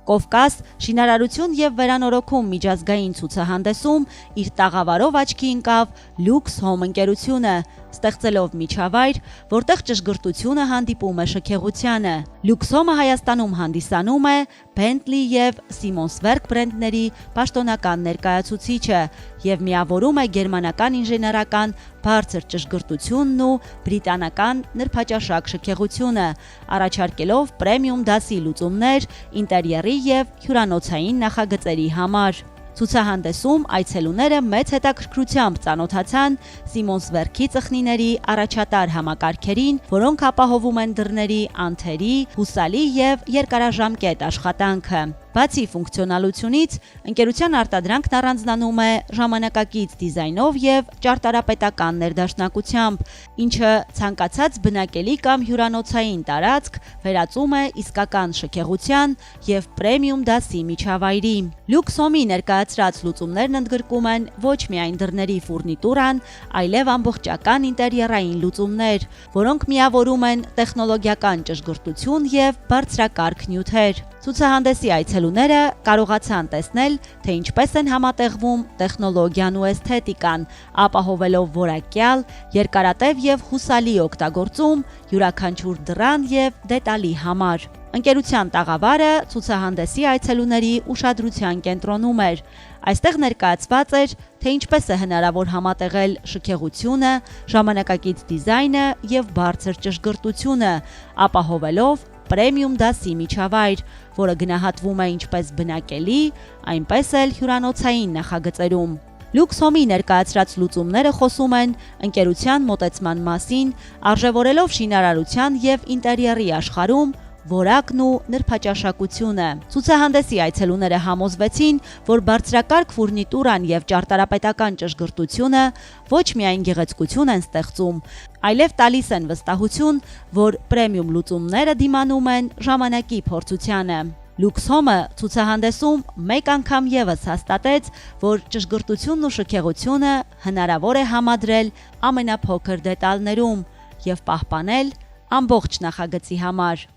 Կովկաս շինարարություն եւ վերանորոգում միջազգային ցուցահանդեսում իր տաղավարով աչքի ընկավ Lux Home ընկերությունը, ստեղծելով միջավայր, որտեղ ճշգրտությունը հանդիպում է շքեղությանը։ Lux Home-ը Հայաստանում հանդիսանում է Bentley եւ Siemens-Werk բրենդների պաշտոնական ներկայացուցիչը եւ միավորում է գերմանական ինժեներական բարձր ճշգրտությունն ու բրիտանական նրբաճաշակ շքեղությունը, առաջարկելով պրեմիում դասի լուծումներ ինտերիերի եւ հյուրանոցային նախագծերի համար։ Ցուցահանդեսում այցելուները մեծ հետաքրքրությամբ ծանոթացան Siemens-Werk-ի ծխնիների առաջատար համակարգերին, որոնք ապահովում են դռների, անթերի, հուսալի եւ երկարաժամկետ աշխատանքը։ Բացի ֆունկցիոնալությունից, ընկերության արտադրանքն առանձնանում է ժամանակակից դիզայնով եւ ճարտարապետական ներդաշնակությամբ, ինչը ցանկացած բնակելի կամ հյուրանոցային տարածք վերածում է իսկական շքեղության եւ պրեմիում դասի միջավայրի։ Lux Home-ի ներկայացրած լուծումներն ընդգրկում են ոչ միայն դռների ֆուրնիտուրան, այլև ամբողջական ինտերիերային լուծումներ, որոնք միավորում են տեխնոլոգիական ճշգրտություն եւ բարձրակարգ նյութեր։ Ցուցահանդեսի այցելուները կարողացան տեսնել, թե ինչպես են համատեղվում տեխնոլոգիան ու էսթետիկան, ապահովելով որակյալ, երկարատև եւ հուսալի օգտագործում յուրաքանչյուր դռան եւ դետալի համար։ Ընկերության տաղավարը ցուցահանդեսի այցելուների ուշադրության կենտրոնում էր։ Այստեղ ներկայացված էր, թե ինչպես է հնարավոր համատեղել շքեղությունը, ժամանակակից դիզայնը եւ բարձր ճշգրտությունը, ապահովելով պրեմիում դասի միջավայր, որը գնահատվում է ինչպես բնակելի, այնպես էլ հյուրանոցային նախագծերում։ Lux Home-ի ներկայացրած լուծումները խոսում են ընկերության մոտեցման մասին, արժևորելով շինարարության եւ ինտերիերի աշխարհում որակն ու նրբաճաշակությունը։ Ցուցահանդեսի այցելուները համոզվեցին, որ բարձրակարգ ֆուրնիտուրան եւ ճարտարապետական ճշգրտությունը ոչ միայն գեղեցկություն են ստեղծում, այլև տալիս են վստահություն, որ պրեմիում լուծումները դիմանում են ժամանակի փորձությանը։ Lux Home-ը ցուցահանդեսում մեկ անգամ եւս հաստատեց, որ ճշգրտությունն ու շքեղությունը հնարավոր է համադրել ամենափոքր դետալներում եւ պահպանել ամբողջ նախագծի համար։